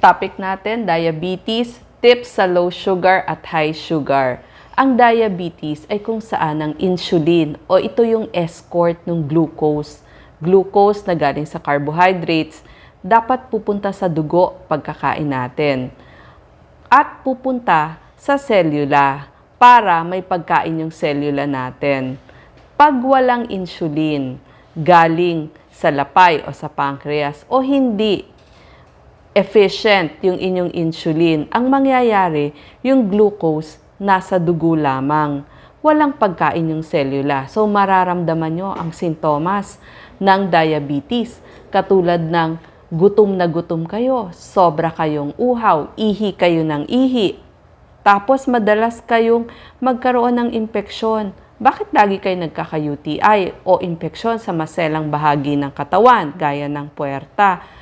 Topic natin, diabetes, tips sa low sugar at high sugar. Ang diabetes ay kung saan ang insulin o ito yung escort ng glucose. Glucose na galing sa carbohydrates, dapat pupunta sa dugo pagkakain natin. At pupunta sa selula para may pagkain yung selula natin. Pag walang insulin, galing sa lapay o sa pancreas o hindi efficient yung inyong insulin, ang mangyayari, yung glucose nasa dugo lamang. Walang pagkain yung selula. So, mararamdaman nyo ang sintomas ng diabetes. Katulad ng gutom na gutom kayo, sobra kayong uhaw, ihi kayo ng ihi. Tapos, madalas kayong magkaroon ng impeksyon. Bakit lagi kayo nagkaka-UTI o impeksyon sa maselang bahagi ng katawan, gaya ng puwerta?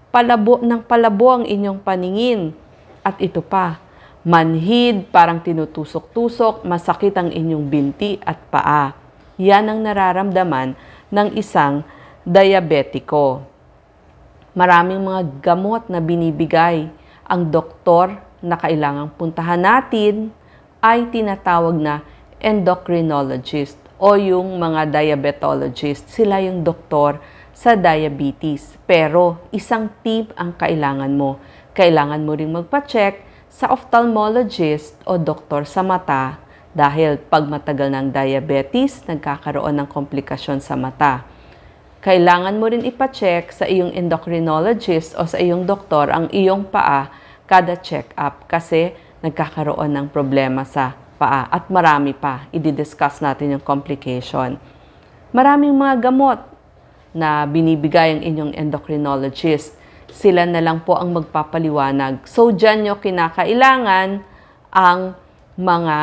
Palabo ng palabo ang inyong paningin. At ito pa, manhid, parang tinutusok-tusok, masakit ang inyong binti at paa. Yan ang nararamdaman ng isang diabetiko. Maraming mga gamot na binibigay. Ang doktor na kailangang puntahan natin ay tinatawag na endocrinologist o yung mga diabetologist. Sila yung doktor sa diabetes. Pero isang tip ang kailangan mo. Kailangan mo ring magpa-check sa ophthalmologist o doktor sa mata dahil pag matagal ng diabetes, nagkakaroon ng komplikasyon sa mata. Kailangan mo rin ipa-check sa iyong endocrinologist o sa iyong doktor ang iyong paa kada check-up kasi nagkakaroon ng problema sa paa at marami pa. I-discuss natin yung complication. Maraming mga gamot na binibigay ang inyong endocrinologist. Sila na lang po ang magpapaliwanag. So, dyan nyo kinakailangan ang mga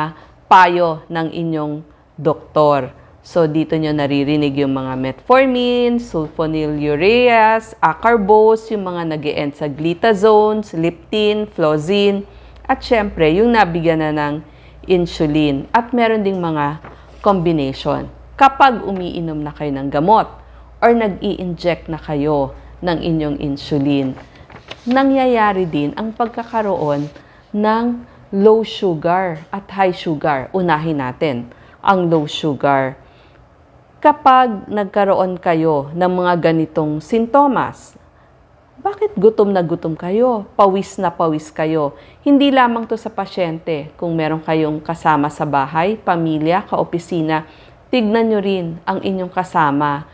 payo ng inyong doktor. So, dito nyo naririnig yung mga metformin, sulfonylureas, acarbose, yung mga nag-e-end sa glitazones, leptin, flozin, at syempre, yung nabigyan na ng insulin. At meron ding mga combination. Kapag umiinom na kayo ng gamot, or nag-i-inject na kayo ng inyong insulin, nangyayari din ang pagkakaroon ng low sugar at high sugar. Unahin natin ang low sugar. Kapag nagkaroon kayo ng mga ganitong sintomas, bakit gutom na gutom kayo? Pawis na pawis kayo. Hindi lamang to sa pasyente. Kung meron kayong kasama sa bahay, pamilya, kaopisina, tignan nyo rin ang inyong kasama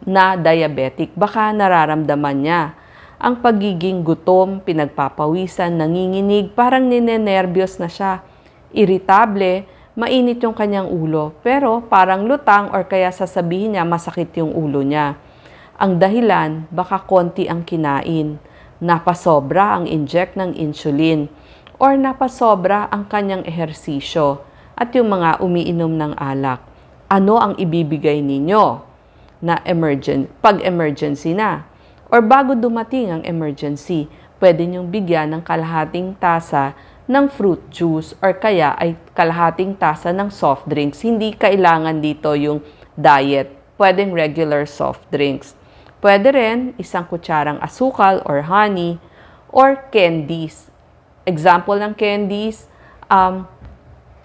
na diabetic, baka nararamdaman niya ang pagiging gutom, pinagpapawisan, nanginginig, parang ninenervyos na siya, irritable, mainit yung kanyang ulo, pero parang lutang or kaya sasabihin niya masakit yung ulo niya. Ang dahilan, baka konti ang kinain, napasobra ang inject ng insulin, or napasobra ang kanyang ehersisyo, at yung mga umiinom ng alak. Ano ang ibibigay ninyo na pag emergency na? Or bago dumating ang emergency, pwede niyong bigyan ng kalahating tasa ng fruit juice or kaya ay kalahating tasa ng soft drinks. Hindi kailangan dito yung diet. Pwedeng regular soft drinks. Pwede rin isang kutsarang asukal or honey or candies. Example ng candies,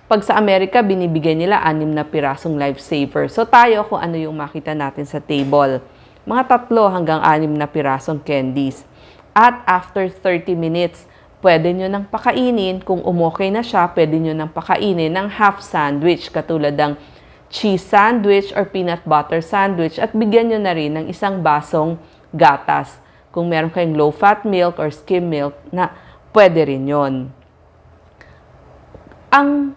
pag sa Amerika, binibigay nila 6 na pirasong lifesaver. So tayo, kung ano yung makita natin sa table. Mga 3 hanggang 6 na pirasong candies. At after 30 minutes, pwede nyo nang pakainin. Kung umokay na siya, pwede nyo nang pakainin ng half sandwich, katulad ng cheese sandwich or peanut butter sandwich. At bigyan nyo na rin ng isang basong gatas. Kung meron kayong low-fat milk or skim milk, na pwede rin yon. Ang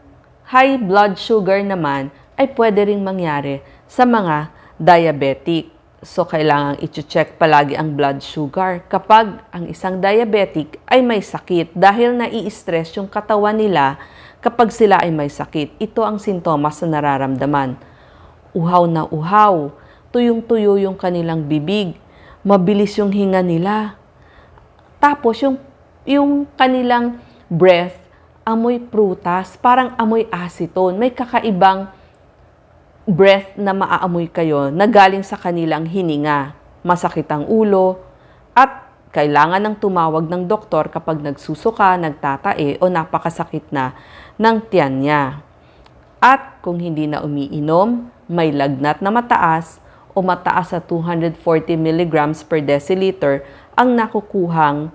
high blood sugar naman ay pwede ring mangyari sa mga diabetic. So, kailangang i-check palagi ang blood sugar kapag ang isang diabetic ay may sakit dahil nai-stress yung katawan nila kapag sila ay may sakit. Ito ang sintomas na nararamdaman. Uhaw na uhaw, tuyong-tuyo yung kanilang bibig, mabilis yung hinga nila. Tapos, yung kanilang breath, amoy prutas, parang amoy acetone. May kakaibang breath na maaamoy kayo na galing sa kanilang hininga. Masakit ang ulo at kailangan ng tumawag ng doktor kapag nagsusuka, nagtatae o napakasakit na ng tiyan niya. At kung hindi na umiinom, may lagnat na mataas o mataas sa 240 mg per deciliter ang nakukuhang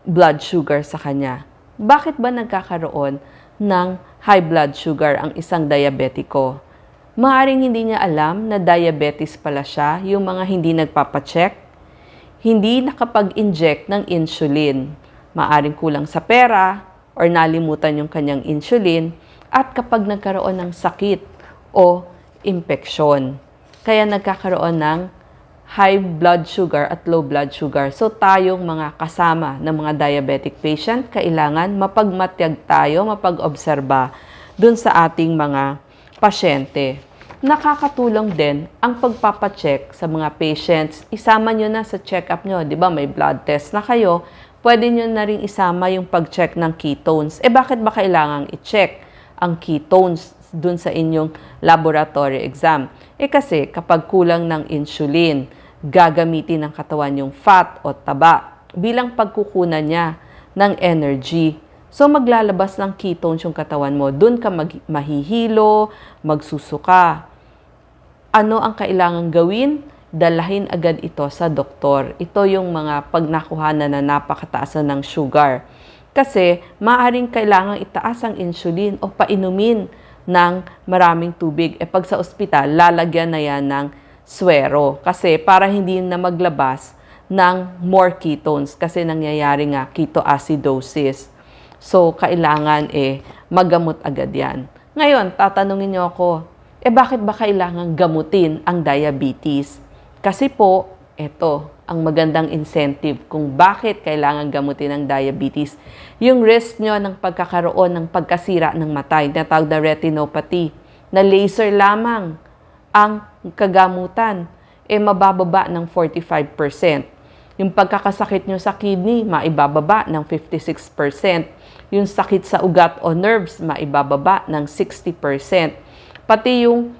blood sugar sa kanya. Bakit ba nagkakaroon ng high blood sugar ang isang diabetiko? Maaring hindi niya alam na diabetes pala siya, yung mga hindi nagpapacheck, hindi nakapag-inject ng insulin. Maaring kulang sa pera or nalimutan yung kanyang insulin at kapag nagkaroon ng sakit o impeksyon. Kaya nagkakaroon ng high blood sugar at low blood sugar. So tayong mga kasama ng mga diabetic patient, kailangan mapagmatyag tayo, mapag-obserba dun sa ating mga pasyente. Nakakatulong din ang pagpapacheck sa mga patients. Isama nyo na sa check-up nyo. Di ba may blood test na kayo? Pwede nyo na rin isama yung pag-check ng ketones. Bakit ba kailangang i-check ang ketones dun sa inyong laboratory exam? Kasi kapag kulang ng insulin, gagamitin ng katawan yung fat o taba bilang pagkukunan niya ng energy. So, maglalabas ng ketones yung katawan mo. Doon ka mahihilo, magsusuka. Ano ang kailangang gawin? Dalahin agad ito sa doktor. Ito yung mga pagnakuhanan na napakataas ng sugar. Kasi, maaaring kailangang itaas ang insulin o painumin ng maraming tubig. Pag sa ospital, lalagyan na yan ng swero. Kasi, para hindi na maglabas ng more ketones. Kasi nangyayari nga ketoacidosis. So, kailangan magamot agad yan. Ngayon, tatanungin niyo ako, bakit ba kailangan gamutin ang diabetes? Kasi po, ito ang magandang incentive kung bakit kailangan gamutin ang diabetes. Yung risk nyo ng pagkakaroon ng pagkasira ng mata, yung tinatawag na retinopathy, na laser lamang ang kagamutan, mabababa ng 45%. Yung pagkakasakit nyo sa kidney, maibababa ng 56%. Yung sakit sa ugat o nerves, maibababa ng 60%. Pati yung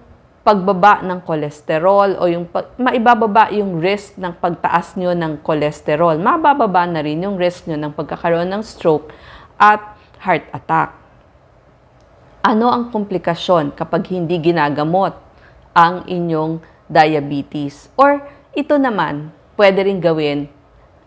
pagbaba ng kolesterol o yung maibababa yung risk ng pagtaas nyo ng kolesterol. Mabababa na rin yung risk nyo ng pagkakaroon ng stroke at heart attack. Ano ang komplikasyon kapag hindi ginagamot ang inyong diabetes? Or ito naman, pwede rin gawin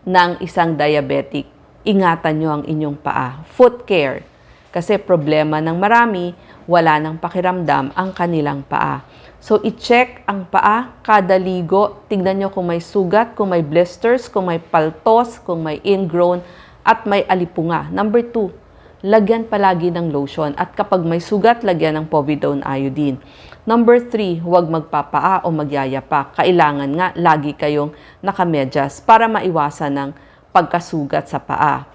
ng isang diabetic. Ingatan nyo ang inyong paa. Foot care. Kasi problema ng marami, wala nang pakiramdam ang kanilang paa. So, i-check ang paa kada ligo. Tignan nyo kung may sugat, kung may blisters, kung may paltos, kung may ingrown, at may alipunga. Number 2, lagyan palagi ng lotion. At kapag may sugat, lagyan ng povidone iodine. Number 3, huwag magpapaa o magyayapa. Kailangan nga lagi kayong nakamedyas para maiwasan ng pagkasugat sa paa.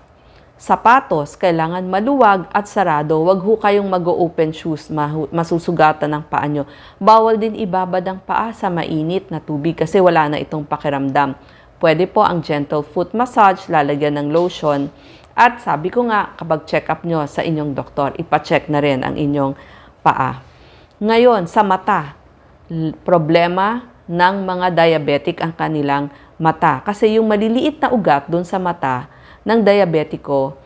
Sapatos, kailangan maluwag at sarado. Huwag ho kayong mag-open shoes, masusugatan ng paa nyo. Bawal din ibabad ang paa sa mainit na tubig kasi wala na itong pakiramdam. Pwede po ang gentle foot massage, lalagyan ng lotion. At sabi ko nga, kapag check-up nyo sa inyong doktor, ipacheck na rin ang inyong paa. Ngayon, sa mata, problema ng mga diabetic ang kanilang mata. Kasi yung maliliit na ugat doon sa mata ng diabetiko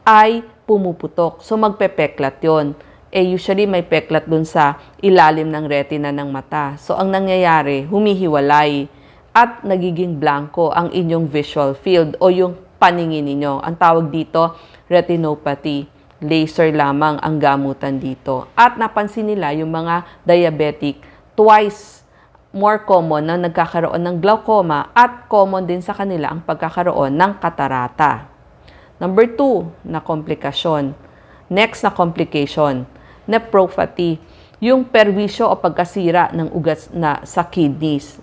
ay pumuputok. So, magpepeklat yon. Usually, may peklat doon sa ilalim ng retina ng mata. So, ang nangyayari, humihiwalay at nagiging blanco ang inyong visual field o yung paningin ninyo. Ang tawag dito, retinopathy. Laser lamang ang gamutan dito. At napansin nila yung mga diabetic, twice more common na nagkakaroon ng glaucoma at common din sa kanila ang pagkakaroon ng katarata. Number 2 na komplikasyon. Next na complication, nephropathy, yung perwisyo o pagkasira ng ugat na sa kidneys.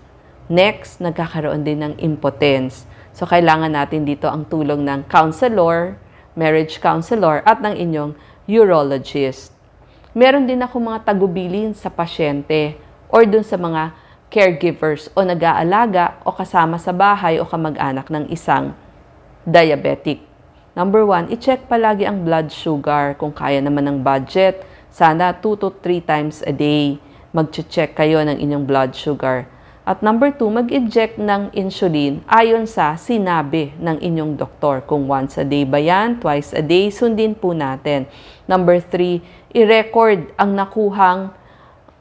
Next, nagkakaroon din ng impotence. So, kailangan natin dito ang tulong ng counselor, marriage counselor, at ng inyong urologist. Meron din ako mga tagubilin sa pasyente or dun sa mga caregivers o nag-aalaga o kasama sa bahay o kamag-anak ng isang diabetic. Number 1, i-check palagi ang blood sugar. Kung kaya naman ng budget, sana 2 to 3 times a day. Mag-check kayo ng inyong blood sugar. At number 2, mag-inject ng insulin ayon sa sinabi ng inyong doktor. Kung once a day ba yan, twice a day, sundin po natin. Number 3, i-record ang nakuhang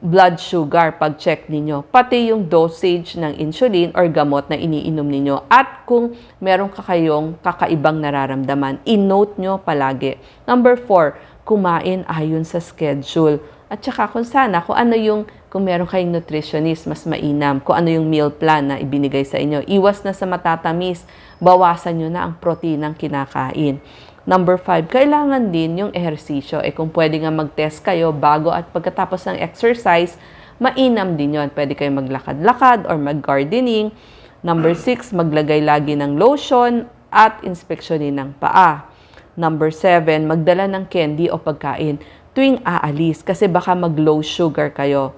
blood sugar pag-check ninyo. Pati yung dosage ng insulin or gamot na iniinom ninyo. At kung meron kayong kakaibang nararamdaman, i-note nyo palagi. Number 4, kumain ayon sa schedule. At saka kung meron kayong nutritionist, mas mainam. Kung ano yung meal plan na ibinigay sa inyo. Iwas na sa matatamis. Bawasan nyo na ang proteinang kinakain. Number 5, kailangan din yung ehersisyo. Kung pwede nga mag-test kayo bago at pagkatapos ng exercise, mainam din yon. Pwede kayo maglakad-lakad or mag-gardening. Number 6, maglagay lagi ng lotion at inspeksyonin ng paa. Number 7, magdala ng candy o pagkain tuwing aalis kasi baka mag-low sugar kayo.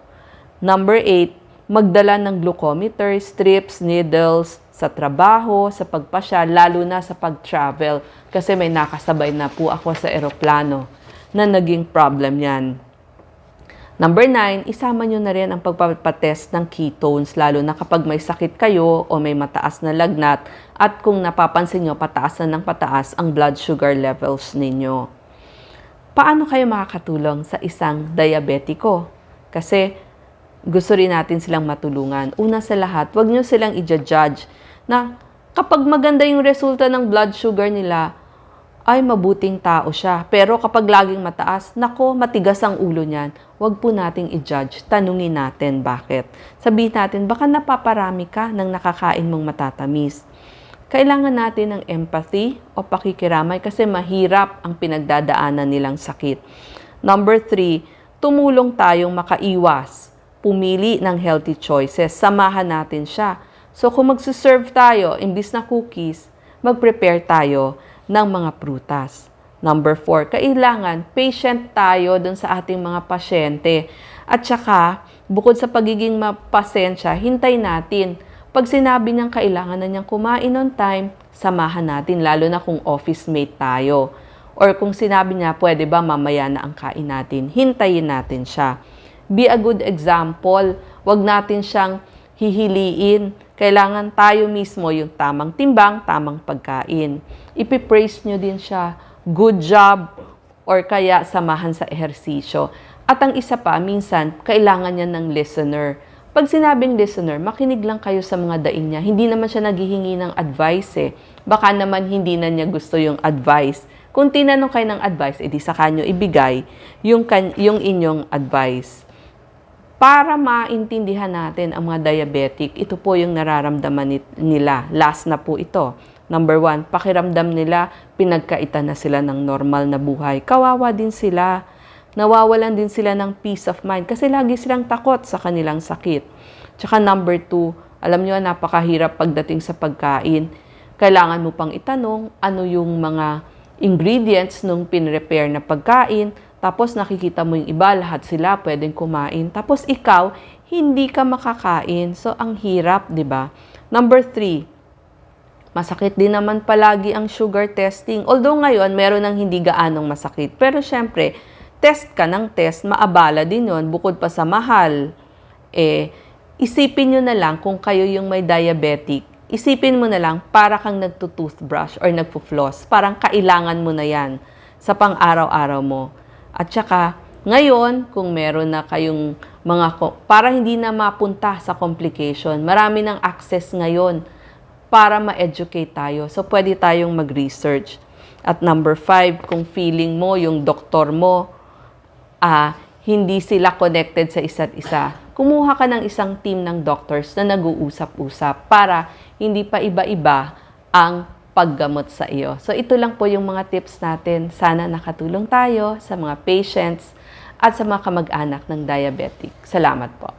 Number 8, magdala ng glucometer, strips, needles sa trabaho, sa pagpasya, lalo na sa pag-travel. Kasi may nakasabay na po ako sa eroplano na naging problem yan. Number 9, isama nyo na rin ang pagpapatest ng ketones, lalo na kapag may sakit kayo o may mataas na lagnat at kung napapansin nyo, pataas na ng pataas ang blood sugar levels ninyo. Paano kayo makakatulong sa isang diabetiko? Kasi gusto rin natin silang matulungan. Una sa lahat, huwag nyo silang i-judge na kapag maganda yung resulta ng blood sugar nila, ay mabuting tao siya. Pero kapag laging mataas, nako, matigas ang ulo niyan. Huwag po nating i-judge. Tanungin natin bakit. Sabihin natin, baka napaparami ka ng nakakain mong matatamis. Kailangan natin ng empathy o pakikiramay kasi mahirap ang pinagdadaanan nilang sakit. Number 3, tumulong tayong makaiwas. Pumili ng healthy choices. Samahan natin siya. So kung magsiserve tayo, imbis na cookies, mag-prepare tayo ng mga prutas. Number 4, kailangan patient tayo dun sa ating mga pasyente. At saka, bukod sa pagiging mapasensya, hintay natin. Pag sinabi niyang kailangan na niyang kumain on time, samahan natin, lalo na kung office mate tayo. Or kung sinabi niya, pwede ba mamaya na ang kain natin, hintayin natin siya. Be a good example. Huwag natin siyang hihiliin. Kailangan tayo mismo yung tamang timbang, tamang pagkain. Ipipraise nyo din siya. Good job. Or kaya samahan sa ehersisyo. At ang isa pa, minsan, kailangan niya ng listener. Pag sinabing listener, makinig lang kayo sa mga daing niya. Hindi naman siya naghihingi ng advice Baka naman hindi na niya gusto yung advice. Kung tinanong kayo ng advice, edi sa kanyo ibigay yung inyong advice. Para maintindihan natin ang mga diabetic, ito po yung nararamdaman nila. Last na po ito. Number 1, pakiramdam nila, pinagkaitan na sila ng normal na buhay. Kawawa din sila. Nawawalan din sila ng peace of mind kasi lagi silang takot sa kanilang sakit. Tsaka number 2, alam nyo, napakahirap pagdating sa pagkain. Kailangan mo pang itanong ano yung mga ingredients nung pinrepare na pagkain. Tapos nakikita mo yung iba, lahat sila pwedeng kumain. Tapos ikaw, hindi ka makakain. So, ang hirap, di ba? Number 3, masakit din naman palagi ang sugar testing. Although ngayon, meron ng hindi gaanong masakit. Pero syempre, test ka ng test, maabala din yon bukod pa sa mahal. Isipin nyo na lang kung kayo yung may diabetic. Isipin mo na lang para kang nagtutoothbrush or nagpo-floss. Parang kailangan mo na yan sa pang-araw-araw mo. At saka, ngayon, kung meron na kayong para hindi na mapunta sa complication, marami ng access ngayon para ma-educate tayo. So, pwede tayong mag-research. At number 5, kung feeling mo, yung doktor mo, hindi sila connected sa isa't isa, kumuha ka ng isang team ng doctors na nag-uusap-usap para hindi pa iba-iba ang paggamot sa iyo. So ito lang po yung mga tips natin. Sana nakatulong tayo sa mga patients at sa mga kamag-anak ng diabetic. Salamat po.